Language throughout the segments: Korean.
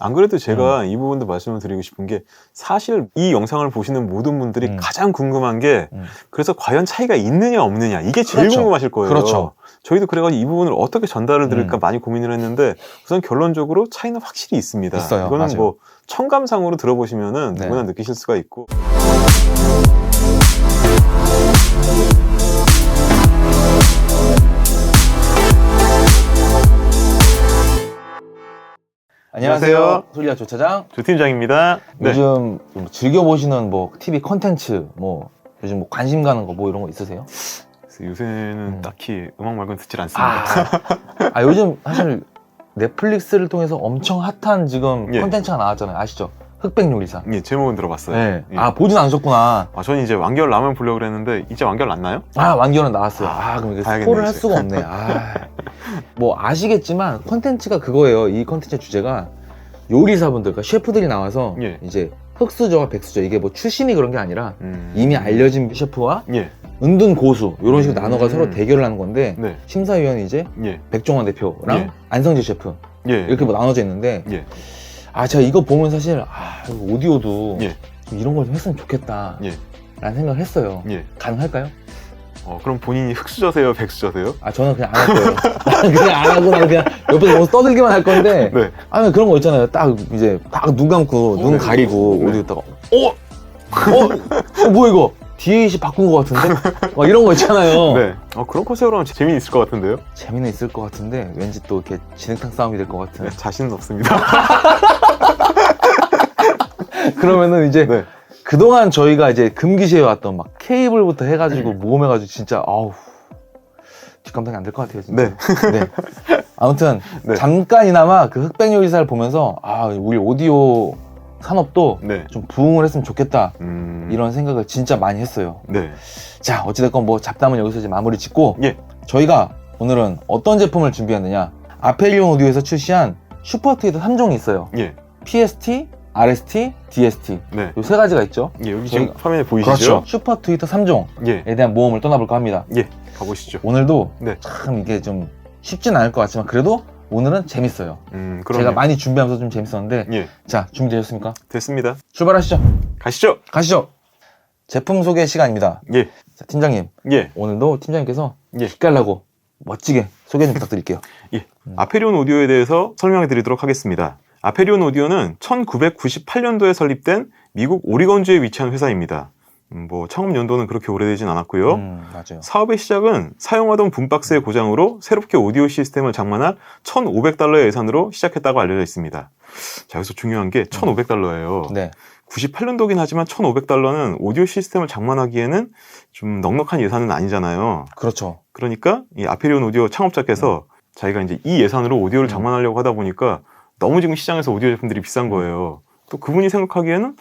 안 그래도 제가 이 부분도 말씀을 드리고 싶은 게 사실 이 영상을 보시는 모든 분들이 가장 궁금한 게 그래서 과연 차이가 있느냐 없느냐 이게 제일 그렇죠. 궁금하실 거예요. 그렇죠. 저희도 그래가지고 이 부분을 어떻게 전달을 드릴까 많이 고민을 했는데 우선 결론적으로 차이는 확실히 있습니다. 있어요. 이거는 맞아요. 뭐 청감상으로 들어보시면은 네. 누구나 느끼실 수가 있고. 안녕하세요. 솔리아 조차장. 조 팀장입니다. 네. 요즘 좀 즐겨보시는 뭐 TV 컨텐츠, 뭐 요즘 뭐 관심 가는 거 뭐 이런 거 있으세요? 그래서 요새는 딱히 음악 말고는 듣질 않습니다. 요즘 사실 넷플릭스를 통해서 엄청 핫한 지금 예. 컨텐츠가 나왔잖아요. 아시죠? 흑백 요리사. 예, 제목은 들어봤어요. 네. 예. 보진 않으셨구나. 저는 이제 완결 라면 보려고 그랬는데 이제 완결 났나요? 완결은 나왔어요. 그럼 이게 봐야겠네, 스포를 할 이제. 수가 없네. 뭐 아시겠지만 컨텐츠가 그거예요. 이 컨텐츠 주제가 요리사분들, 그러니까 셰프들이 나와서 예. 이제 흑수저와 백수저, 이게 뭐 출신이 그런 게 아니라 이미 알려진 셰프와 예. 은둔 고수 이런 식으로 나눠가 서로 대결을 하는 건데 네. 심사위원이 이제 예. 백종원 대표랑 예. 안성재 셰프 예. 이렇게 뭐 나눠져 있는데 예. 제가 이거 보면 사실 이거 오디오도 예. 좀 이런 걸 좀 했으면 좋겠다 예. 라는 생각을 했어요. 예. 가능할까요? 그럼 본인이 흑수저세요, 백수저세요? 저는 그냥 안 할 거예요. 나는 그냥 안 하고 나는 그냥 옆에서 너무 떠들기만 할 건데 네. 그런 거 있잖아요. 딱 이제 딱 눈 감고 눈 네. 가리고 네. 오디오 있다가 뭐야 이거 D8이 바꾼 거 같은데? 막 이런 거 있잖아요. 네. 그런 컨셉으로 하면 재미는 있을 것 같은데요? 재미는 있을 것 같은데 왠지 또 이렇게 진흙탕 싸움이 될 것 같은. 네, 자신은 없습니다. 그러면은 이제 네. 그동안 저희가 이제 금기시해왔던 막 케이블부터 해가지고 모험해가지고 진짜 뒷감당이 안 될 것 같아요 진짜. 네. 아무튼 네. 잠깐이나마 그 흑백 요리사를 보면서 우리 오디오 산업도 네. 좀 부흥을 했으면 좋겠다 이런. 이런 생각을 진짜 많이 했어요. 네. 자, 어찌됐건 뭐 잡담은 여기서 이제 마무리 짓고 예. 저희가 오늘은 어떤 제품을 준비했느냐, 아펠리온 오디오에서 출시한 슈퍼트위터 3종이 있어요. 예. PST, RST, DST 네. 요 세 가지가 있죠. 예, 여기 지금 화면에 보이시죠? 그렇죠. 슈퍼트위터 3종에 예. 대한 모험을 떠나볼까 합니다. 예. 가보시죠. 오늘도 네. 참 이게 좀 쉽진 않을 것 같지만 그래도 오늘은 재밌어요. 그럼요. 제가 많이 준비하면서 좀 재밌었는데 예. 자, 준비되셨습니까? 됐습니다. 출발하시죠. 가시죠. 제품 소개 시간입니다. 예. 자, 팀장님, 예. 오늘도 팀장님께서 예. 기깔나고 멋지게 소개 좀 부탁드릴게요. 예. 아펠리온 오디오에 대해서 설명해 드리도록 하겠습니다. 아펠리온 오디오는 1998년도에 설립된 미국 오리건주에 위치한 회사입니다. 뭐 창업 연도는 그렇게 오래되진 않았고요. 맞아요. 사업의 시작은 사용하던 붐박스의 고장으로 새롭게 오디오 시스템을 장만할 $1,500의 예산으로 시작했다고 알려져 있습니다. 자, 여기서 중요한 게 $1,500예요. 네. 98년도긴 하지만 $1,500는 오디오 시스템을 장만하기에는 좀 넉넉한 예산은 아니잖아요. 그렇죠. 그러니까 이 아펠리온 오디오 창업자께서 자기가 이제 이 예산으로 오디오를 장만하려고 하다 보니까 너무 지금 시장에서 오디오 제품들이 비싼 거예요. 또 그분이 생각하기에는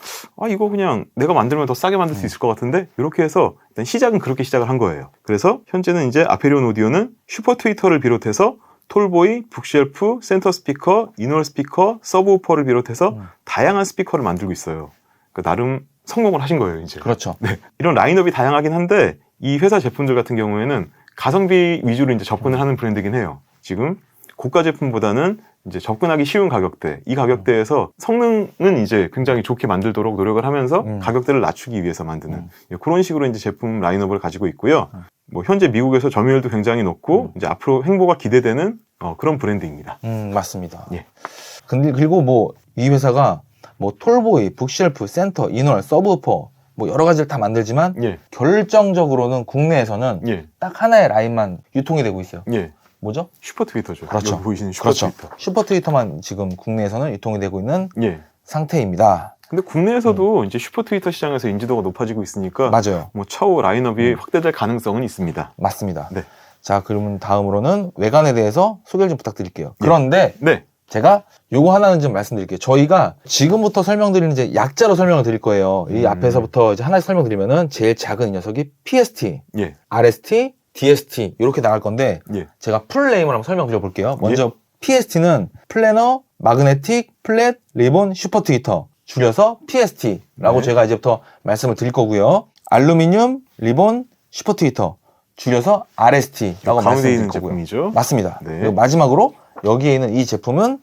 이거 그냥 내가 만들면 더 싸게 만들 수 있을 것 같은데 이렇게 해서 일단 시작은 그렇게 시작을 한 거예요. 그래서 현재는 이제 아펠리온 오디오는 슈퍼 트위터를 비롯해서 톨보이, 북쉘프, 센터 스피커, 이너 스피커, 서브우퍼를 비롯해서 다양한 스피커를 만들고 있어요. 그러니까 나름 성공을 하신 거예요, 이제. 그렇죠. 네. 이런 라인업이 다양하긴 한데 이 회사 제품들 같은 경우에는 가성비 위주로 이제 접근을 하는 브랜드긴 해요. 지금 고가 제품보다는 이제 접근하기 쉬운 가격대, 이 가격대에서 성능은 이제 굉장히 좋게 만들도록 노력을 하면서 가격대를 낮추기 위해서 만드는 그런 식으로 이제 제품 라인업을 가지고 있고요. 뭐 현재 미국에서 점유율도 굉장히 높고 이제 앞으로 행보가 기대되는 그런 브랜드입니다. 맞습니다. 예. 근데 그리고 뭐 이 회사가 뭐 톨보이, 북쉘프, 센터, 이너, 서브우퍼 뭐 여러 가지를 다 만들지만 예. 결정적으로는 국내에서는 예. 딱 하나의 라인만 유통이 되고 있어요. 예. 뭐죠? 슈퍼 트위터죠. 그렇죠. 여기 보이시는 슈퍼 그렇죠. 트위터. 슈퍼 트위터만 지금 국내에서는 유통이 되고 있는 예. 상태입니다. 근데 국내에서도 이제 슈퍼 트위터 시장에서 인지도가 높아지고 있으니까 맞아요. 뭐 차후 라인업이 확대될 가능성은 있습니다. 맞습니다. 네. 자, 그러면 다음으로는 외관에 대해서 소개를 좀 부탁드릴게요. 그런데 네. 제가 요거 하나는 좀 말씀드릴게요. 저희가 지금부터 설명드리는 이제 약자로 설명을 드릴 거예요. 이 앞에서부터 이제 하나씩 설명드리면은 제일 작은 이 녀석이 PST, 예. RST, DST 이렇게 나갈 건데 예. 제가 풀네임을 한번 설명드려 볼게요. 먼저 PST는 플래너, 마그네틱, 플랫, 리본, 슈퍼 트위터 줄여서 PST라고 네. 제가 이제부터 말씀을 드릴 거고요. 알루미늄, 리본, 슈퍼 트위터 줄여서 RST라고 가운데 말씀드릴 있는 거고요. 제품이죠. 맞습니다. 네. 그리고 마지막으로 여기에 있는 이 제품은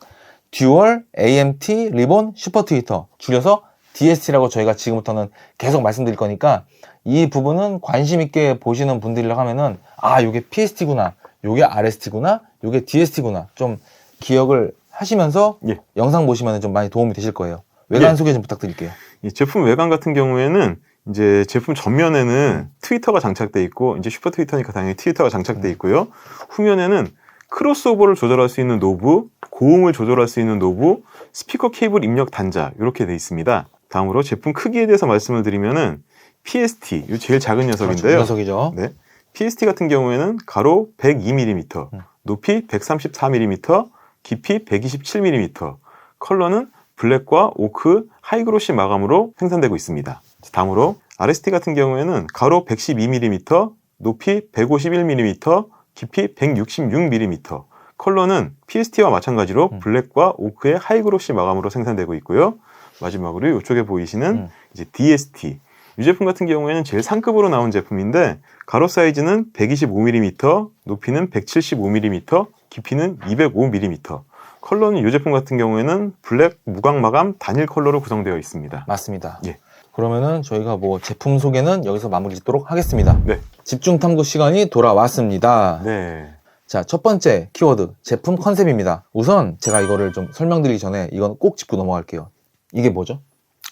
듀얼 AMT 리본 슈퍼 트위터, 줄여서 DST라고 저희가 지금부터는 계속 말씀드릴 거니까 이 부분은 관심 있게 보시는 분들이라고 하면은 아, 요게 PST구나, 요게 RST구나, 요게 DST구나 좀 기억을 하시면서 예. 영상 보시면 좀 많이 도움이 되실 거예요. 외관 예. 소개 좀 부탁드릴게요. 이 제품 외관 같은 경우에는 이제 제품 전면에는 트위터가 장착돼 있고 이제 슈퍼 트위터니까 당연히 트위터가 장착돼 있고요. 후면에는 크로스오버를 조절할 수 있는 노브, 고음을 조절할 수 있는 노브, 스피커 케이블 입력 단자 이렇게 돼 있습니다. 다음으로 제품 크기에 대해서 말씀을 드리면은 PST, 이 제일 작은 녀석인데요. 그렇죠, 녀석이죠. 네. PST 같은 경우에는 가로 102mm, 높이 134mm, 깊이 127mm, 컬러는 블랙과 오크, 하이그로시 마감으로 생산되고 있습니다. 다음으로 RST 같은 경우에는 가로 112mm, 높이 151mm, 깊이 166mm, 컬러는 PST와 마찬가지로 블랙과 오크의 하이그로시 마감으로 생산되고 있고요. 마지막으로 이쪽에 보이시는 이제 DST. 이 제품 같은 경우에는 제일 상급으로 나온 제품인데 가로 사이즈는 125mm, 높이는 175mm, 깊이는 205mm. 컬러는 이 제품 같은 경우에는 블랙 무광 마감 단일 컬러로 구성되어 있습니다. 맞습니다. 예. 그러면은 저희가 뭐 제품 소개는 여기서 마무리 짓도록 하겠습니다. 네. 집중 탐구 시간이 돌아왔습니다. 네. 자, 첫 번째 키워드, 제품 컨셉입니다. 우선 제가 이거를 좀 설명드리기 전에 이건 꼭 짚고 넘어갈게요. 이게 뭐죠?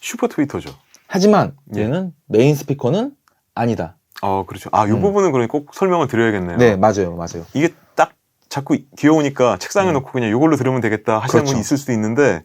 슈퍼 트위터죠. 하지만 예. 얘는 메인 스피커는 아니다. 그렇죠. 이 부분은 그러니 꼭 설명을 드려야겠네요. 네, 맞아요. 이게 딱 자꾸 귀여우니까 책상에 놓고 그냥 이걸로 들으면 되겠다 하시는 그렇죠. 분이 있을 수도 있는데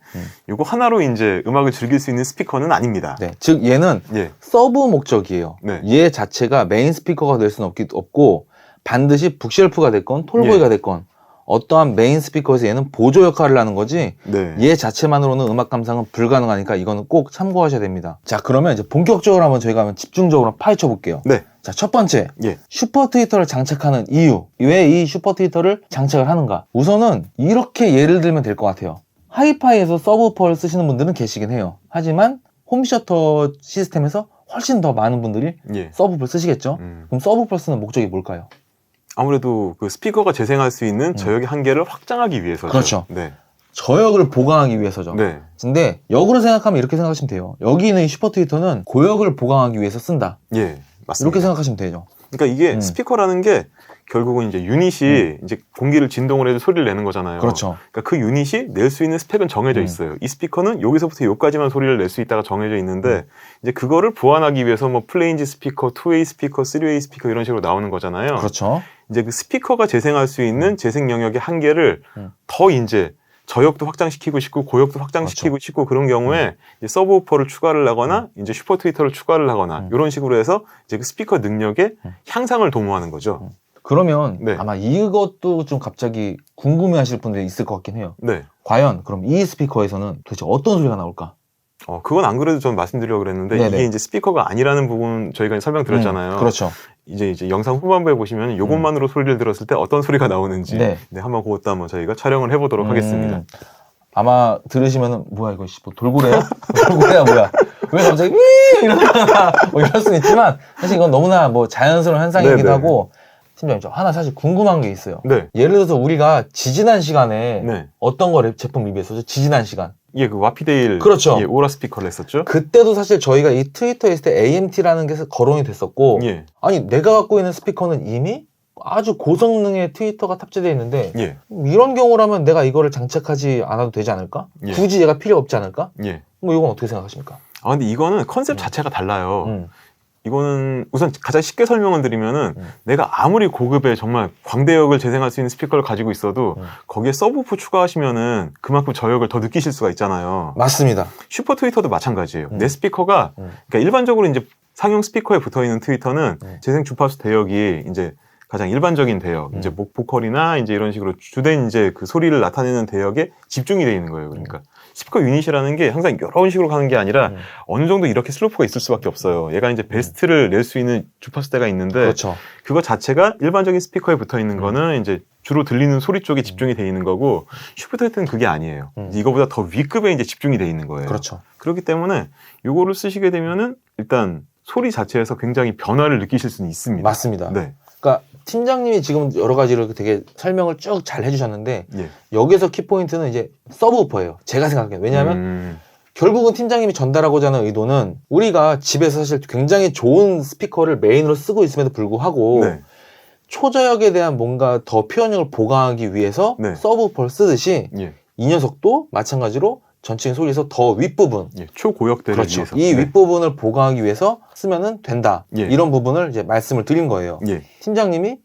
이거 하나로 이제 음악을 즐길 수 있는 스피커는 아닙니다. 네, 즉 얘는 예. 서브 목적이에요. 네. 얘 자체가 메인 스피커가 될 수는 없고 반드시 북쉘프가 됐건 톨보이가 됐건 어떠한 메인 스피커에서 얘는 보조 역할을 하는 거지 네. 얘 자체만으로는 음악 감상은 불가능하니까 이거는 꼭 참고하셔야 됩니다. 자, 그러면 이제 본격적으로 한번 저희가 한번 집중적으로 파헤쳐 볼게요. 네. 자, 첫 번째, 예. 슈퍼 트위터를 장착하는 이유. 왜 이 슈퍼 트위터를 장착을 하는가? 우선은 이렇게 예를 들면 될 것 같아요. 하이파이에서 서브우퍼를 쓰시는 분들은 계시긴 해요. 하지만 홈셔터 시스템에서 훨씬 더 많은 분들이 예. 서브우퍼를 쓰시겠죠? 그럼 서브우퍼를 쓰는 목적이 뭘까요? 아무래도 그 스피커가 재생할 수 있는 저역의 한계를 확장하기 위해서죠. 그렇죠. 네. 저역을 보강하기 위해서죠. 네. 근데 역으로 생각하면 이렇게 생각하시면 돼요. 여기 있는 이 슈퍼 트위터는 고역을 보강하기 위해서 쓴다. 예. 맞습니다. 이렇게 생각하시면 되죠. 그러니까 이게 스피커라는 게 결국은 이제 유닛이 이제 공기를 진동을 해서 소리를 내는 거잖아요. 그렇죠. 그러니까 그 유닛이 낼 수 있는 스펙은 정해져 있어요. 이 스피커는 여기서부터 여기까지만 소리를 낼 수 있다가 정해져 있는데 이제 그거를 보완하기 위해서 뭐 플레인지 스피커, 투웨이 스피커, 쓰리웨이 스피커 이런 식으로 나오는 거잖아요. 그렇죠. 이제 그 스피커가 재생할 수 있는 재생 영역의 한계를 더 이제 저역도 확장시키고 싶고 고역도 확장시키고 싶고 그런 경우에 이제 서브우퍼를 추가를 하거나 이제 슈퍼 트위터를 추가를 하거나 이런 식으로 해서 이제 그 스피커 능력의 향상을 도모하는 거죠. 그러면 네. 아마 이것도 좀 갑자기 궁금해 하실 분들이 있을 것 같긴 해요. 네. 과연 그럼 이 스피커에서는 도대체 어떤 소리가 나올까? 그건 안 그래도 전 말씀드리려고 그랬는데 네네. 이게 이제 스피커가 아니라는 부분 저희가 설명드렸잖아요. 그렇죠. 이제 영상 후반부에 보시면 이것만으로 소리를 들었을 때 어떤 소리가 나오는지 네. 한번 그것도 한번 저희가 촬영을 해보도록 하겠습니다. 아마 들으시면은 뭐야 이거 뭐 돌고래야? 돌고래야 뭐야? 왜 갑자기 이러다가 뭐 이럴 수는 있지만 사실 이건 너무나 뭐 자연스러운 현상이기도 네네. 하고 심지어 저 하나 사실 궁금한 게 있어요. 네. 예를 들어서 우리가 지지난 시간에 네. 어떤 거 제품 리뷰했었죠? 지지난 시간. 예, 그 와피데일 그렇죠. 예, 오라 스피커를 했었죠. 그때도 사실 저희가 이 트위터에 있을 때 AMT라는 게 거론이 됐었고 예. 아니 내가 갖고 있는 스피커는 이미 아주 고성능의 트위터가 탑재되어 있는데 예. 이런 경우라면 내가 이거를 장착하지 않아도 되지 않을까? 예. 굳이 얘가 필요 없지 않을까? 예. 뭐 이건 어떻게 생각하십니까? 근데 이거는 컨셉 자체가 달라요. 음. 이거는 우선 가장 쉽게 설명을 드리면은 내가 아무리 고급의 정말 광대역을 재생할 수 있는 스피커를 가지고 있어도 거기에 서브우프 추가하시면은 그만큼 저역을 더 느끼실 수가 있잖아요. 맞습니다. 슈퍼 트위터도 마찬가지예요. 내 스피커가 그러니까 일반적으로 이제 상용 스피커에 붙어 있는 트위터는 재생 주파수 대역이 이제 가장 일반적인 대역, 이제 목 보컬이나 이제 이런 식으로 주된 이제 그 소리를 나타내는 대역에 집중이 되어 있는 거예요. 그러니까 스피커 유닛이라는 게 항상 이런 식으로 가는 게 아니라 어느 정도 이렇게 슬로프가 있을 수밖에 없어요. 얘가 이제 베스트를 낼 수 있는 주파수대가 있는데 그렇죠. 그거 자체가 일반적인 스피커에 붙어 있는 거는 이제 주로 들리는 소리 쪽에 집중이 돼 있는 거고 슈퍼 트위터는 그게 아니에요. 이거보다 더 위급에 이제 집중이 돼 있는 거예요. 그렇죠. 그렇기 때문에 요거를 쓰시게 되면은 일단 소리 자체에서 굉장히 변화를 느끼실 수는 있습니다. 맞습니다. 네. 그러니까 팀장님이 지금 여러 가지로 되게 설명을 쭉 잘 해주셨는데 예. 여기서 키포인트는 이제 서브우퍼예요. 제가 생각해요. 왜냐하면 결국은 팀장님이 전달하고자 하는 의도는 우리가 집에서 사실 굉장히 좋은 스피커를 메인으로 쓰고 있음에도 불구하고 네. 초저역에 대한 뭔가 더 표현력을 보강하기 위해서 네. 서브우퍼를 쓰듯이 예. 이 녀석도 마찬가지로 전체적인 소리에서 더 윗부분 예. 초고역대를 그렇죠. 위해서. 이 네. 윗부분을 보강하기 위해서 쓰면은 된다. 예. 이런 부분을 이제 말씀을 드린 거예요. 예. 팀장님이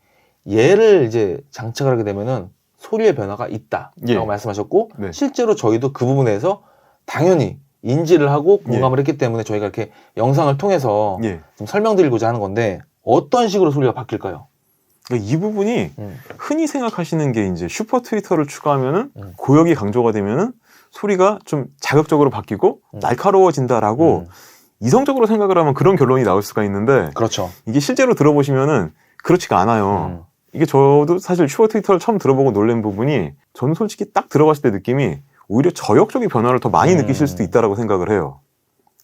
얘를 이제 장착을 하게 되면은 소리의 변화가 있다라고 예. 말씀하셨고 네. 실제로 저희도 그 부분에서 당연히 인지를 하고 공감을 했기 때문에 저희가 이렇게 영상을 통해서 예. 좀 설명드리고자 하는 건데 어떤 식으로 소리가 바뀔까요? 그러니까 이 부분이 흔히 생각하시는 게 이제 슈퍼 트위터를 추가하면은 고역이 강조가 되면은 소리가 좀 자극적으로 바뀌고 날카로워진다라고 이성적으로 생각을 하면 그런 결론이 나올 수가 있는데 그렇죠. 이게 실제로 들어보시면은 그렇지가 않아요. 이게 저도 사실 슈퍼 트위터를 처음 들어보고 놀란 부분이 저는 솔직히 딱 들어봤을 때 느낌이 오히려 저역적인 변화를 더 많이 느끼실 수도 있다라고 생각을 해요.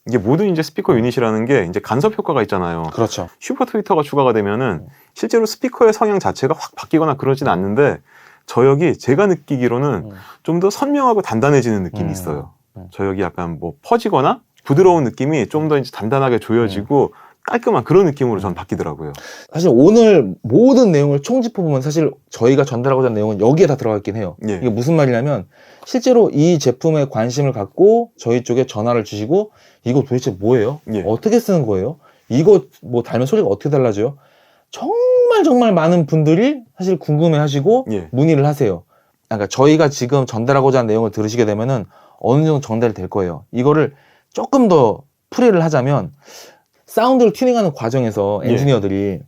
이게 모든 이제 스피커 유닛이라는 게 이제 간섭 효과가 있잖아요. 그렇죠. 슈퍼 트위터가 추가가 되면은 실제로 스피커의 성향 자체가 확 바뀌거나 그러진 않는데 저역이 제가 느끼기로는 좀 더 선명하고 단단해지는 느낌이 있어요. 저역이 약간 뭐 퍼지거나 부드러운 느낌이 좀 더 이제 단단하게 조여지고 깔끔한 그런 느낌으로 전 바뀌더라고요. 사실 오늘 모든 내용을 총짚어보면 사실 저희가 전달하고자 하는 내용은 여기에 다 들어가 있긴 해요. 예. 이게 무슨 말이냐면 실제로 이 제품에 관심을 갖고 저희 쪽에 전화를 주시고 이거 도대체 뭐예요? 예. 어떻게 쓰는 거예요? 이거 뭐 달면 소리가 어떻게 달라져요? 정말 많은 분들이 사실 궁금해하시고 예. 문의를 하세요. 그러니까 저희가 지금 전달하고자 하는 내용을 들으시게 되면은 어느 정도 전달이 될 거예요. 이거를 조금 더 풀이를 하자면 사운드를 튜닝하는 과정에서 예. 엔지니어들이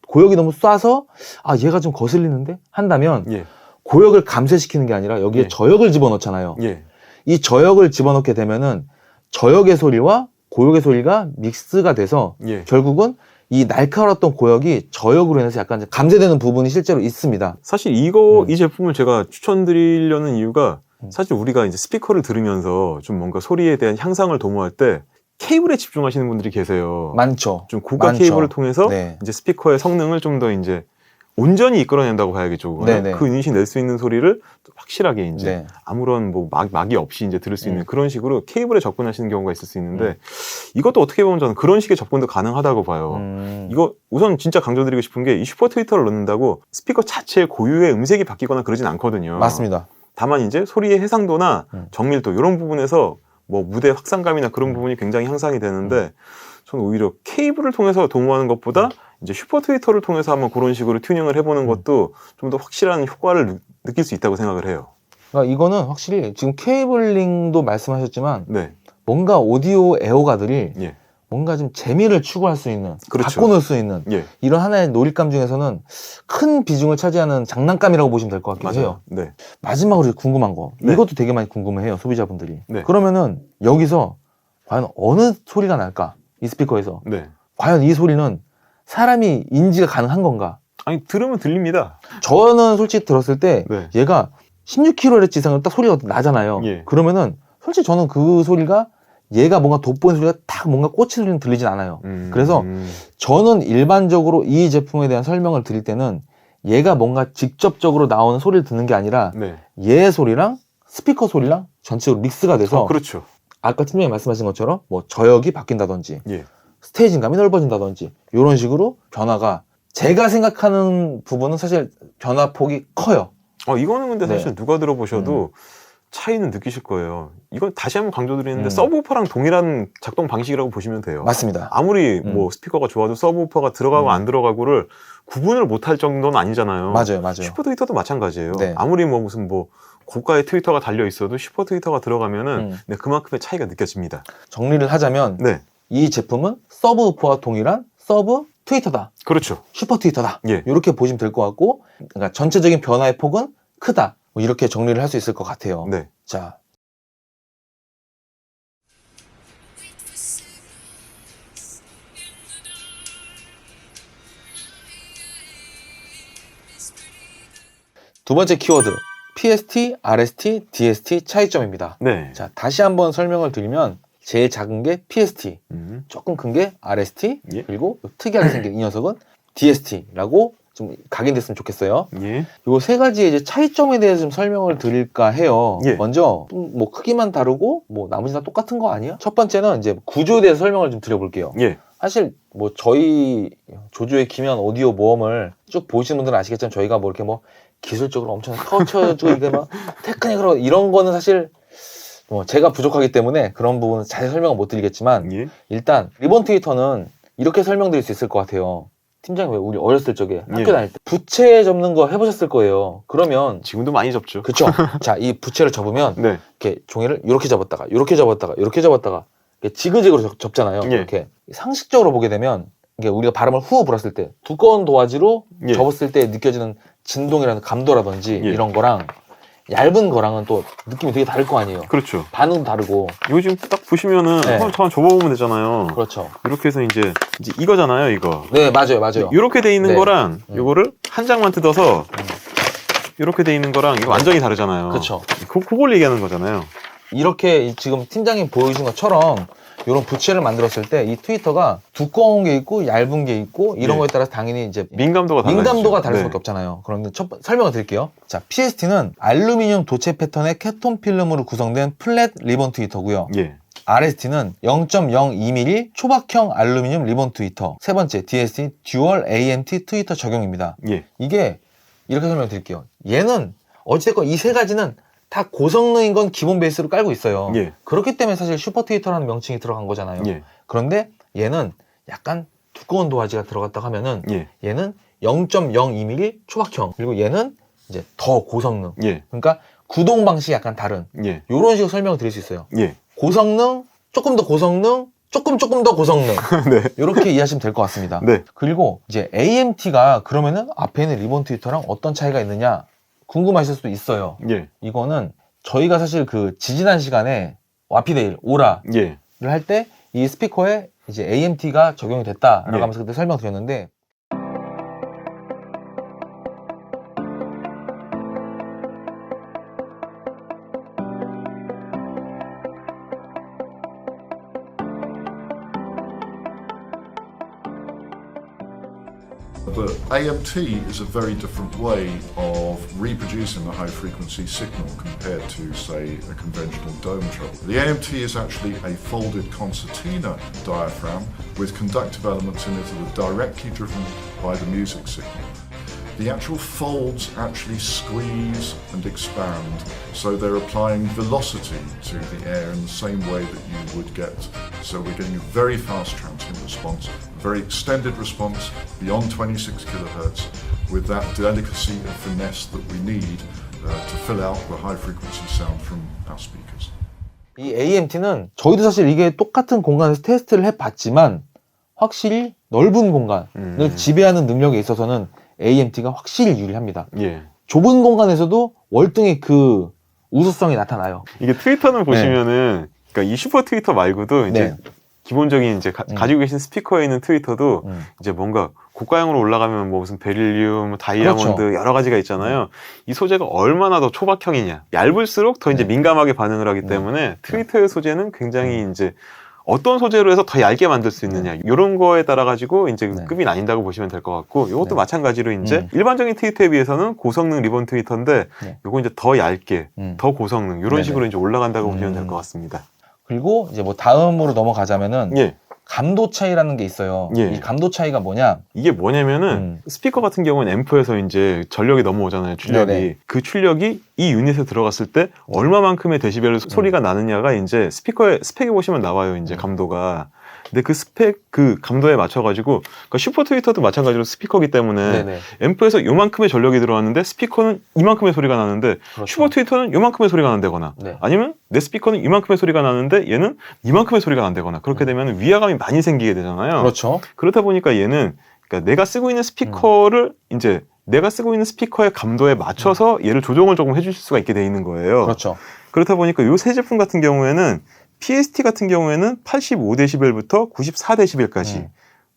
고역이 너무 쏴서 아 얘가 좀 거슬리는데 한다면 예. 고역을 감쇄시키는 게 아니라 여기에 예. 저역을 집어넣잖아요. 예. 이 저역을 집어넣게 되면은 저역의 소리와 고역의 소리가 믹스가 돼서 예. 결국은 이 날카로웠던 고역이 저역으로 인해서 약간 감쇄되는 부분이 실제로 있습니다. 사실 이 제품을 제가 추천드리려는 이유가 사실 우리가 이제 스피커를 들으면서 좀 뭔가 소리에 대한 향상을 도모할 때 케이블에 집중하시는 분들이 계세요. 많죠. 좀 고가 많죠. 케이블을 통해서 네. 이제 스피커의 성능을 좀 더 이제 온전히 이끌어낸다고 봐야겠죠. 그거는. 네네. 그 유닛이 낼 수 있는 소리를 확실하게 이제 네. 아무런 뭐 막이 없이 이제 들을 수 있는 그런 식으로 케이블에 접근하시는 경우가 있을 수 있는데 이것도 어떻게 보면 저는 그런 식의 접근도 가능하다고 봐요. 이거 우선 진짜 강조드리고 싶은 게 이 슈퍼 트위터를 넣는다고 스피커 자체의 고유의 음색이 바뀌거나 그러진 않거든요. 맞습니다. 다만 이제 소리의 해상도나 정밀도 이런 부분에서 뭐 무대 확산감이나 그런 부분이 굉장히 향상이 되는데 저는 오히려 케이블을 통해서 도모하는 것보다 이제 슈퍼 트위터를 통해서 한번 그런 식으로 튜닝을 해보는 것도 좀 더 확실한 효과를 느낄 수 있다고 생각을 해요. 그러니까 이거는 확실히 지금 케이블링도 말씀하셨지만 네. 뭔가 오디오 애호가들이 예. 뭔가 좀 재미를 추구할 수 있는, 그렇죠. 바꿔놓을 수 있는 예. 이런 하나의 놀잇감 중에서는 큰 비중을 차지하는 장난감이라고 보시면 될 것 같긴 맞아요. 해요. 네. 마지막으로 궁금한 거, 네. 이것도 되게 많이 궁금해해요, 소비자분들이. 네. 그러면은 여기서 과연 어느 소리가 날까? 이 스피커에서. 네. 과연 이 소리는 사람이 인지가 가능한 건가? 아니 들으면 들립니다. 저는 솔직히 들었을 때 네. 얘가 16kHz 이상은 딱 소리가 나잖아요. 예. 그러면은 솔직히 저는 그 소리가 얘가 뭔가 돋보이는 소리가 딱 뭔가 꽂힌 소리는 들리진 않아요. 그래서 저는 일반적으로 이 제품에 대한 설명을 드릴 때는 얘가 뭔가 직접적으로 나오는 소리를 듣는 게 아니라 네. 얘 소리랑 스피커 소리랑 전체적으로 믹스가 돼서 그렇죠. 아까 팀장님 말씀하신 것처럼 뭐 저역이 바뀐다든지 예. 스테이징감이 넓어진다든지 이런 식으로 변화가 제가 생각하는 부분은 사실 변화폭이 커요. 이거는 근데 사실 네. 누가 들어보셔도 차이는 느끼실 거예요. 이건 다시 한번 강조드리는데 음. 서브우퍼랑 동일한 작동 방식이라고 보시면 돼요. 맞습니다. 아무리 뭐 스피커가 좋아도 서브우퍼가 들어가고 안 들어가고를 구분을 못할 정도는 아니잖아요. 맞아요. 슈퍼 트위터도 마찬가지예요. 네. 아무리 뭐 무슨 뭐 고가의 트위터가 달려 있어도 슈퍼 트위터가 들어가면은 네, 그만큼의 차이가 느껴집니다. 정리를 하자면 네, 이 제품은 서브우퍼와 동일한 서브 트위터다. 그렇죠. 슈퍼 트위터다. 예. 이렇게 보시면 될 것 같고, 그러니까 전체적인 변화의 폭은 크다. 뭐 이렇게 정리를 할 수 있을 것 같아요. 네. 자, 두 번째 키워드 PST, RST, DST 차이점입니다. 네. 자, 다시 한번 설명을 드리면 제일 작은 게 PST, 조금 큰 게 RST, 예. 그리고 특이하게 생긴 이 녀석은 DST라고 좀 각인됐으면 좋겠어요. 예. 요 세 가지의 이제 차이점에 대해서 좀 설명을 드릴까 해요. 예. 먼저 뭐 크기만 다르고 뭐 나머지 다 똑같은 거 아니야? 첫 번째는 이제 구조에 대해서 설명을 좀 드려볼게요. 예. 사실 뭐 저희 조조의 기묘한 오디오 모험을 쭉 보시는 분들은 아시겠지만 저희가 뭐 이렇게 뭐 기술적으로 엄청 터쳐주고 이게 막 테크닉으로 이런 거는 사실 뭐 제가 부족하기 때문에 그런 부분은 자세히 설명을 못 드리겠지만 예. 일단 리본 트위터는 이렇게 설명드릴 수 있을 것 같아요. 팀장님 왜 우리 어렸을 적에 학교 예. 다닐 때 부채 접는 거 해보셨을 거예요. 그러면 지금도 많이 접죠. 그쵸? 자, 이 부채를 접으면 네. 이렇게 종이를 이렇게 접었다가 이렇게 접었다가 이렇게 접었다가 이렇게 지그재그로 접잖아요. 예. 이렇게 상식적으로 보게 되면 이게 우리가 바람을 후 불었을 때 두꺼운 도화지로 예. 접었을 때 느껴지는 진동이라는 감도라든지 예. 이런 거랑 얇은 거랑은 또 느낌이 되게 다를 거 아니에요. 그렇죠. 반응도 다르고. 이거 지금 딱 보시면은 네. 잠깐 접어보면 되잖아요. 그렇죠. 이렇게 해서 이제 이거잖아요, 이거. 네, 맞아요, 맞아요. 이렇게 돼 있는 네. 거랑 요거를 한 장만 뜯어서 이렇게 돼 있는 거랑 이거 완전히 다르잖아요. 그렇죠. 그걸 얘기하는 거잖아요. 이렇게 지금 팀장님 보여주신 것처럼 이런 부채를 만들었을 때 이 트위터가 두꺼운 게 있고 얇은 게 있고 이런 네. 거에 따라서 당연히 이제 민감도가 달라지죠. 민감도가 다를 네. 수밖에 없잖아요. 그런데 설명을 드릴게요. 자, PST는 알루미늄 도체 패턴의 케톤 필름으로 구성된 플랫 리본 트위터고요. 예. RST는 0.02mm 초박형 알루미늄 리본 트위터. 세 번째, DST 듀얼 AMT 트위터 적용입니다. 예. 이게 이렇게 설명드릴게요. 얘는 어찌됐건 이 세 가지는 다 고성능인 건 기본 베이스로 깔고 있어요. 예. 그렇기 때문에 사실 슈퍼 트위터라는 명칭이 들어간 거잖아요. 예. 그런데 얘는 약간 두꺼운 도화지가 들어갔다고 하면은 예. 얘는 0.02mm 초박형, 그리고 얘는 이제 더 고성능. 예. 그러니까 구동 방식이 약간 다른 예. 이런 식으로 설명을 드릴 수 있어요. 예. 고성능, 조금 더 고성능, 조금 더 고성능. 네. 이렇게 이해하시면 될 것 같습니다. 네. 그리고 이제 AMT가 그러면은 앞에 있는 리본 트위터랑 어떤 차이가 있느냐 궁금하실 수도 있어요. 예. 이거는 저희가 사실 그 지지난 시간에 와피데일, 오라를 예. 할 때 이 스피커에 이제 AMT가 적용이 됐다라고 예. 하면서 그때 설명드렸는데 But AMT is a very different way of reproducing a high frequency signal compared to, say, a conventional dome treble. The AMT is actually a folded concertina diaphragm with conductive elements in it that are directly driven by the music signal. The actual folds actually squeeze and expand, so they're applying velocity to the air in the same way that you would get. So we're getting a very fast transient response, a very extended response beyond 26 kilohertz, with that delicacy and finesse that we need to fill out the high frequency sound from our speakers. 이 AMT는 저희도 사실 이게 똑같은 공간에서 테스트를 해봤지만 확실히 넓은 공간을 지배하는 능력에 있어서는 AMT가 확실히 유리합니다. 예. 좁은 공간에서도 월등히 그 우수성이 나타나요. 이게 트위터는 보시면은 그러니까 이 슈퍼 트위터 말고도 이제 네. 기본적인 이제 가지고 계신 스피커에 있는 트위터도 이제 뭔가 고가형으로 올라가면 뭐 무슨 베릴리움, 다이아몬드 그렇죠. 여러 가지가 있잖아요. 이 소재가 얼마나 더 초박형이냐. 얇을수록 더 이제 민감하게 반응을 하기 때문에 트위터의 소재는 굉장히 이제 어떤 소재로 해서 더 얇게 만들 수 있느냐 이런 거에 따라 가지고 이제 급이 나뉜다고 보시면 될 것 같고 이것도 네. 마찬가지로 이제 일반적인 트위터에 비해서는 고성능 리본 트위터인데 네. 이거 이제 더 얇게 더 고성능 이런 네네. 식으로 이제 올라간다고 보시면 될 것 같습니다. 그리고 이제 뭐 다음으로 넘어가자면은 예. 감도 차이라는 게 있어요. 예. 이 감도 차이가 뭐냐? 이게 뭐냐면은 스피커 같은 경우는 앰프에서 이제 전력이 넘어오잖아요. 출력이. 네네. 그 출력이 이 유닛에 들어갔을 때 얼마만큼의 데시벨 소리가 나느냐가 이제 스피커의 스펙에 보시면 나와요. 이제 감도가. 근데 그 스펙, 그 감도에 맞춰가지고, 그러니까 슈퍼 트위터도 마찬가지로 스피커기 때문에 네네. 앰프에서 요만큼의 전력이 들어왔는데 스피커는 이만큼의 소리가 나는데 그렇죠. 슈퍼 트위터는 요만큼의 소리가 난다거나 네. 아니면 내 스피커는 이만큼의 소리가 나는데 얘는 이만큼의 소리가 난다거나 그렇게 되면 위화감이 많이 생기게 되잖아요. 그렇죠. 그렇다 보니까 얘는 그러니까 내가 쓰고 있는 스피커를 이제 내가 쓰고 있는 스피커의 감도에 맞춰서 얘를 조정을 조금 해주실 수가 있게 돼 있는 거예요. 그렇죠. 그렇다 보니까 요 세 제품 같은 경우에는 PST 같은 경우에는 85dB부터 94dB까지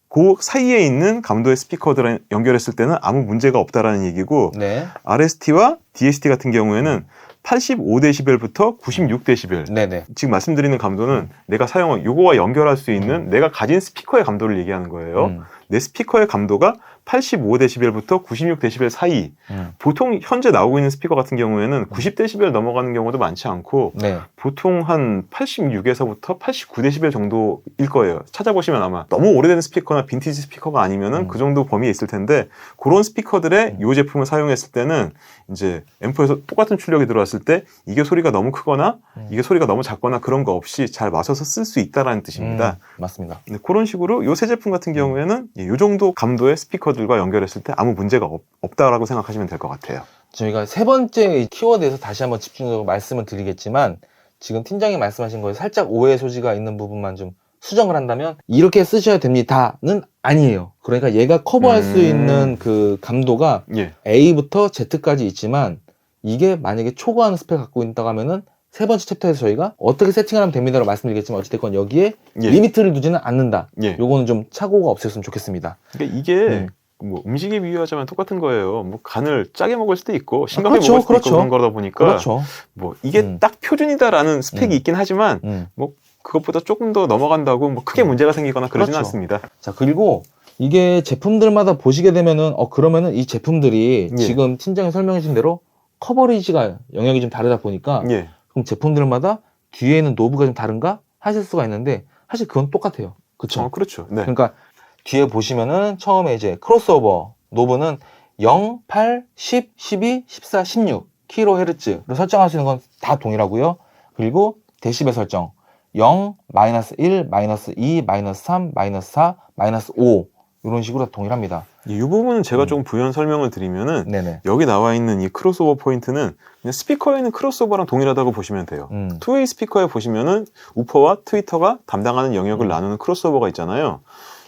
그 사이에 있는 감도의 스피커들을 연결했을 때는 아무 문제가 없다라는 얘기고 네. RST와 DST 같은 경우에는 85dB부터 96dB. 네네. 지금 말씀드리는 감도는 내가 사용한 요거와 연결할 수 있는 내가 가진 스피커의 감도를 얘기하는 거예요. 내 스피커의 감도가 85dB부터 96dB 사이. 보통 현재 나오고 있는 스피커 같은 경우에는 90dB 넘어가는 경우도 많지 않고 네. 보통 한 86에서부터 89dB 정도일 거예요. 찾아보시면 아마 너무 오래된 스피커나 빈티지 스피커가 아니면은 그 정도 범위에 있을 텐데 그런 스피커들의 이 제품을 사용했을 때는 이제 앰프에서 똑같은 출력이 들어왔을 때 이게 소리가 너무 크거나 이게 소리가 너무 작거나 그런 거 없이 잘 맞춰서 쓸 수 있다라는 뜻입니다. 맞습니다. 네, 그런 식으로 요 새 제품 같은 경우에는 이 정도 감도의 스피커들과 연결했을 때 아무 문제가 없다라고 생각하시면 될 것 같아요. 저희가 세 번째 키워드에서 다시 한번 집중적으로 말씀을 드리겠지만 지금 팀장이 말씀하신 거에 살짝 오해의 소지가 있는 부분만 좀 수정을 한다면 이렇게 쓰셔야 됩니다는 아니에요. 그러니까 얘가 커버할 수 있는 그 감도가 예. A부터 Z까지 있지만 이게 만약에 초과하는 스펙을 갖고 있다고 하면은 세 번째 챕터에서 저희가 어떻게 세팅을 하면 됩니다라고 말씀드리겠지만 어찌됐건 여기에 예. 리미트를 두지는 않는다. 예. 요거는 좀 착오가 없었으면 좋겠습니다. 그러니까 이게 뭐 음식에 비유하자면 똑같은 거예요. 뭐 간을 짜게 먹을 수도 있고 싱겁게 그렇죠, 먹을 수도 그렇죠. 있고 그런 거다 보니까 그렇죠. 뭐 이게 딱 표준이다라는 스펙이 있긴 하지만 뭐 그것보다 조금 더 넘어간다고 뭐 크게 문제가 생기거나 그러지는 그렇죠. 않습니다. 자, 그리고 이게 제품들마다 보시게 되면은 그러면은 이 제품들이 예. 지금 팀장이 설명해 주신 대로 커버리지가 영역이 좀 다르다 보니까 예. 그럼 제품들마다 뒤에 있는 노브가 좀 다른가 하실 수가 있는데 사실 그건 똑같아요. 그쵸? 그렇죠. 네. 그러니까 뒤에 보시면은 처음에 이제 크로스오버 노브는 0, 8, 10, 12, 14, 16 kHz로 설정할 수 있는 건 다 동일하고요. 그리고 데시벨 설정 0, 마이너스 1, 마이너스 2, 마이너스 3, 마이너스 4, 마이너스 5 이런 식으로 다 동일합니다. 이 부분은 제가 좀 부연 설명을 드리면은 네네. 여기 나와 있는 이 크로스오버 포인트는 그냥 스피커에 있는 크로스오버랑 동일하다고 보시면 돼요. 투웨이 스피커에 보시면은 우퍼와 트위터가 담당하는 영역을 나누는 크로스오버가 있잖아요.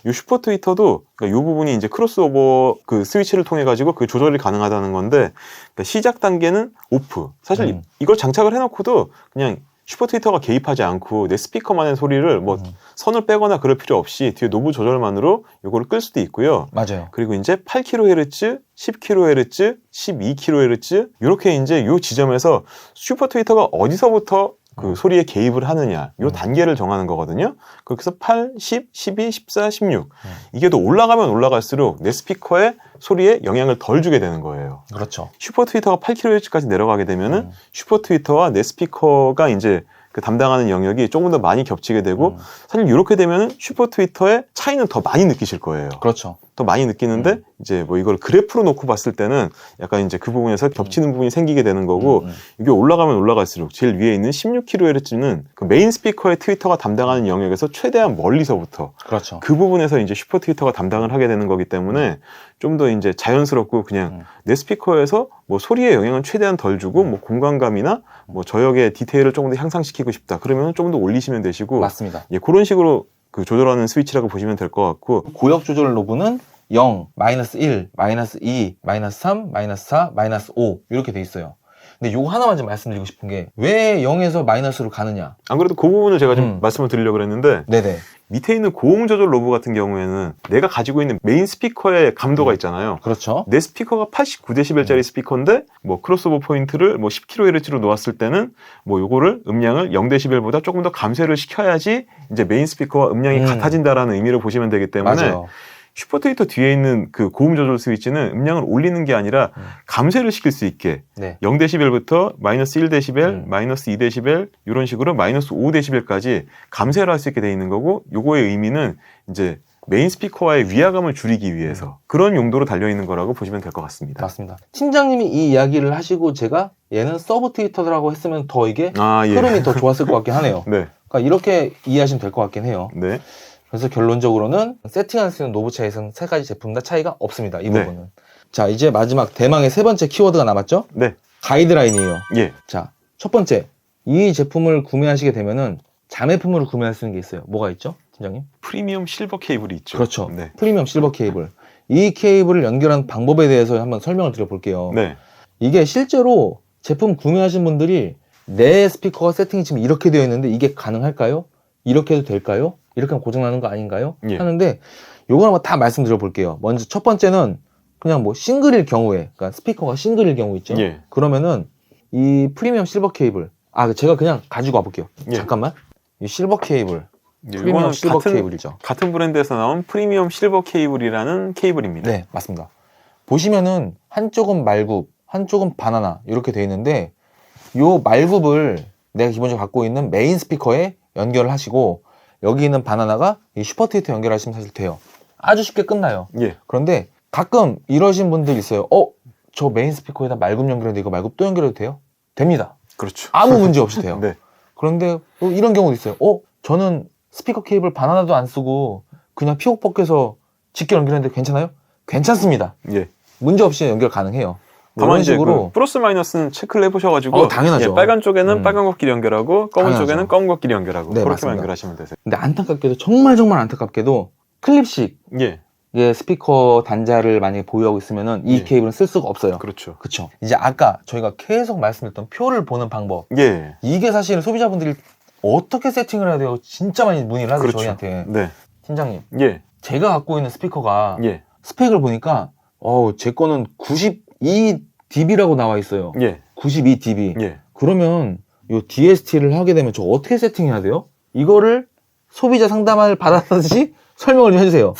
이 슈퍼 트위터도 그러니까 이 부분이 이제 크로스오버 그 스위치를 통해 가지고 그 조절이 가능하다는 건데 그러니까 시작 단계는 오프. 사실 이걸 장착을 해놓고도 그냥 슈퍼 트위터가 개입하지 않고 내 스피커만의 소리를 뭐 선을 빼거나 그럴 필요 없이 뒤에 노브 조절만으로 이거를 끌 수도 있고요. 맞아요. 그리고 이제 8kHz, 10kHz, 12kHz 이렇게 이제 요 지점에서 슈퍼 트위터가 어디서부터 그 소리에 개입을 하느냐 요 단계를 정하는 거거든요. 그래서 8, 10, 12, 14, 16 이게 또 올라가면 올라갈수록 내 스피커의 소리에 영향을 덜 주게 되는 거예요. 그렇죠. 슈퍼 트위터가 8kHz까지 내려가게 되면은 슈퍼 트위터와 내 스피커가 이제 그 담당하는 영역이 조금 더 많이 겹치게 되고 사실 이렇게 되면은 슈퍼 트위터의 차이는 더 많이 느끼실 거예요. 그렇죠. 더 많이 느끼는데 이제 뭐 이걸 그래프로 놓고 봤을 때는 약간 이제 그 부분에서 겹치는 부분이 생기게 되는 거고 이게 올라가면 올라갈수록 제일 위에 있는 16kHz는 그 메인 스피커의 트위터가 담당하는 영역에서 최대한 멀리서부터 그렇죠. 그 부분에서 이제 슈퍼 트위터가 담당을 하게 되는 거기 때문에 좀 더 이제 자연스럽고 그냥 내 스피커에서 뭐 소리의 영향은 최대한 덜 주고 뭐 공간감이나 뭐 저역의 디테일을 조금 더 향상시키고 싶다 그러면 좀 더 올리시면 되시고 맞습니다. 예, 그런 식으로 그 조절하는 스위치라고 보시면 될 것 같고 고역 조절 노브는 0, 마이너스 1, 마이너스 2, 마이너스 3, 마이너스 4, 마이너스 5 이렇게 돼 있어요. 근데 요거 하나만 좀 말씀드리고 싶은 게 왜 0에서 마이너스로 가느냐? 안 그래도 그 부분을 제가 좀 말씀을 드리려고 그랬는데 네네. 밑에 있는 고음 조절 노브 같은 경우에는 내가 가지고 있는 메인 스피커의 감도가 있잖아요. 그렇죠. 내 스피커가 89dB짜리 스피커인데 뭐 크로스오버 포인트를 뭐 10kHz로 놓았을 때는 뭐 요거를 음량을 0dB보다 조금 더 감쇄를 시켜야지 이제 메인 스피커와 음량이 같아진다라는 의미로 보시면 되기 때문에 맞아요. 슈퍼 트위터 뒤에 있는 그 고음 조절 스위치는 음량을 올리는 게 아니라 감쇄를 시킬 수 있게 네. 0dB부터 마이너스 1dB, 마이너스 2dB 이런 식으로 마이너스 5dB까지 감쇄를 할 수 있게 돼 있는 거고 요거의 의미는 이제 메인 스피커와의 위화감을 줄이기 위해서 그런 용도로 달려있는 거라고 보시면 될 것 같습니다. 맞습니다. 팀장님이 이 이야기를 하시고 제가 얘는 서브 트위터라고 했으면 더 이게 예. 흐름이 더 좋았을 것 같긴 하네요. 네. 그러니까 이렇게 이해하시면 될 것 같긴 해요. 네. 그래서 결론적으로는 세팅할 수 있는 노브 차이에서는 세 가지 제품 다 차이가 없습니다. 이 네. 부분은. 자, 이제 마지막 대망의 세 번째 키워드가 남았죠? 네. 가이드라인이에요. 예. 자, 첫 번째. 이 제품을 구매하시게 되면은 자매품으로 구매할 수 있는 게 있어요. 뭐가 있죠, 팀장님? 프리미엄 실버 케이블이 있죠. 그렇죠. 네. 프리미엄 실버 케이블. 이 케이블을 연결하는 방법에 대해서 한번 설명을 드려볼게요. 네. 이게 실제로 제품 구매하신 분들이 내 스피커가 세팅이 지금 이렇게 되어 있는데 이게 가능할까요? 이렇게 해도 될까요? 이렇게 하면 고장나는 거 아닌가요? 예. 하는데 요걸 한번 다 말씀드려 볼게요. 먼저 첫 번째는 그냥 뭐 싱글일 경우에, 그러니까 스피커가 싱글일 경우 있죠. 예. 그러면은 이 프리미엄 실버 케이블, 제가 그냥 가지고 와볼게요. 예. 잠깐만. 이 실버 케이블 프리미엄 이거는 실버 케이블이죠. 같은 브랜드에서 나온 프리미엄 실버 케이블이라는 케이블입니다. 네, 맞습니다. 보시면은 한쪽은 말굽, 한쪽은 바나나 이렇게 돼 있는데 요 말굽을 내가 기본적으로 갖고 있는 메인 스피커에 연결을 하시고 여기 있는 바나나가 이 슈퍼트위터 연결하시면 사실 돼요. 아주 쉽게 끝나요. 예. 그런데 가끔 이러신 분들 있어요. 저 메인 스피커에다 말굽 연결해도 이거 말굽 또 연결해도 돼요? 됩니다. 그렇죠. 아무 문제 없이 돼요. 네. 그런데 또 이런 경우도 있어요. 저는 스피커 케이블 바나나도 안 쓰고 그냥 피옥 벗겨서 직결 연결했는데 괜찮아요? 괜찮습니다. 예. 문제 없이 연결 가능해요. 다만 이런 이제 식으로 그 플러스 마이너스는 체크를 해보셔가지고 당연하죠. 예, 빨간 쪽에는 음. 빨간 것끼리 연결하고 검은 당연하죠. 쪽에는 검은 것끼리 연결하고 네, 그렇게만 맞습니다. 연결하시면 되세요. 근데 안타깝게도 정말 안타깝게도 클립식 예, 스피커 단자를 만약에 보유하고 있으면은 이 예. 케이블은 쓸 수가 없어요. 그렇죠. 그쵸. 이제 아까 저희가 계속 말씀드렸던 표를 보는 방법. 예, 이게 사실은 소비자분들이 어떻게 세팅을 해야 돼요? 진짜 많이 문의를 하세요, 그렇죠. 저희한테. 네, 팀장님, 예, 제가 갖고 있는 스피커가 예, 스펙을 보니까 제 거는 92dB라고 나와 있어요. 예, 92dB. 예. 그러면 요 DST를 하게 되면 저 어떻게 세팅해야 돼요? 이거를 소비자 상담을 받았듯이 설명을 좀 해주세요.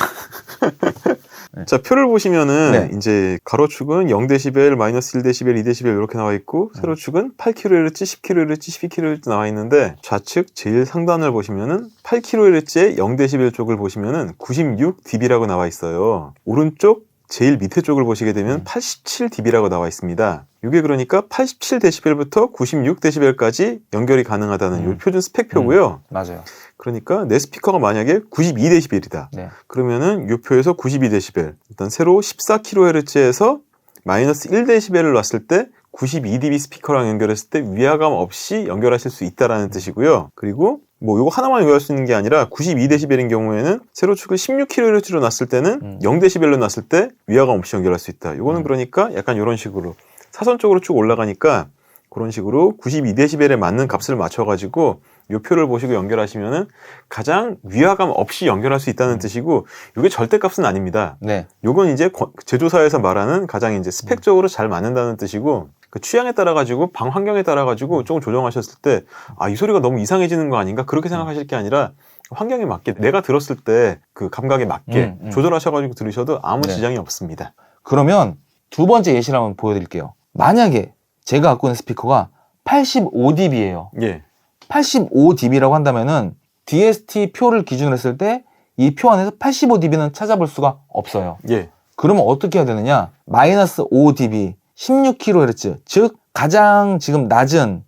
자, 표를 보시면은 네. 이제 가로축은 0dB, 마이너스 1dB, 2dB 이렇게 나와 있고 세로축은 8kHz, 10kHz, 12kHz 나와 있는데 좌측 제일 상단을 보시면은 8kHz의 0dB 쪽을 보시면은 96dB라고 나와 있어요. 오른쪽 제일 밑에 쪽을 보시게 되면 87dB라고 나와 있습니다. 이게 그러니까 87dB부터 96dB까지 연결이 가능하다는 요 표준 스펙표고요. 맞아요. 그러니까 내 스피커가 만약에 92dB이다. 네. 그러면은 요 표에서 92dB, 일단 세로 14kHz에서 마이너스 1dB를 놨을 때 92dB 스피커랑 연결했을 때 위화감 없이 연결하실 수 있다라는 뜻이고요. 그리고 뭐 요거 하나만 연결할 수 있는 게 아니라 92dB인 경우에는 세로축을 16kHz로 놨을 때는 0dB로 놨을 때 위화감 없이 연결할 수 있다. 요거는 그러니까 약간 이런 식으로 사선적으로 쭉 올라가니까 그런 식으로 92dB에 맞는 값을 맞춰가지고 요 표를 보시고 연결하시면은 가장 위화감 없이 연결할 수 있다는 뜻이고 요게 절대값은 아닙니다. 네. 요건 이제 제조사에서 말하는 가장 이제 스펙적으로 잘 맞는다는 뜻이고 그 취향에 따라 가지고 방 환경에 따라 가지고 조금 조정하셨을 때 이 소리가 너무 이상해지는 거 아닌가 그렇게 생각하실 게 아니라 환경에 맞게 내가 들었을 때 그 감각에 맞게 조절하셔가지고 들으셔도 아무 네. 지장이 없습니다. 그러면 두 번째 예시를 한번 보여드릴게요. 만약에 제가 갖고 있는 스피커가 85dB예요. 예, 85dB라고 한다면은 DST 표를 기준으로 했을 때 이 표 안에서 85dB는 찾아볼 수가 없어요. 예, 그러면 어떻게 해야 되느냐? 마이너스 5dB, 16kHz, 즉 가장 지금 낮은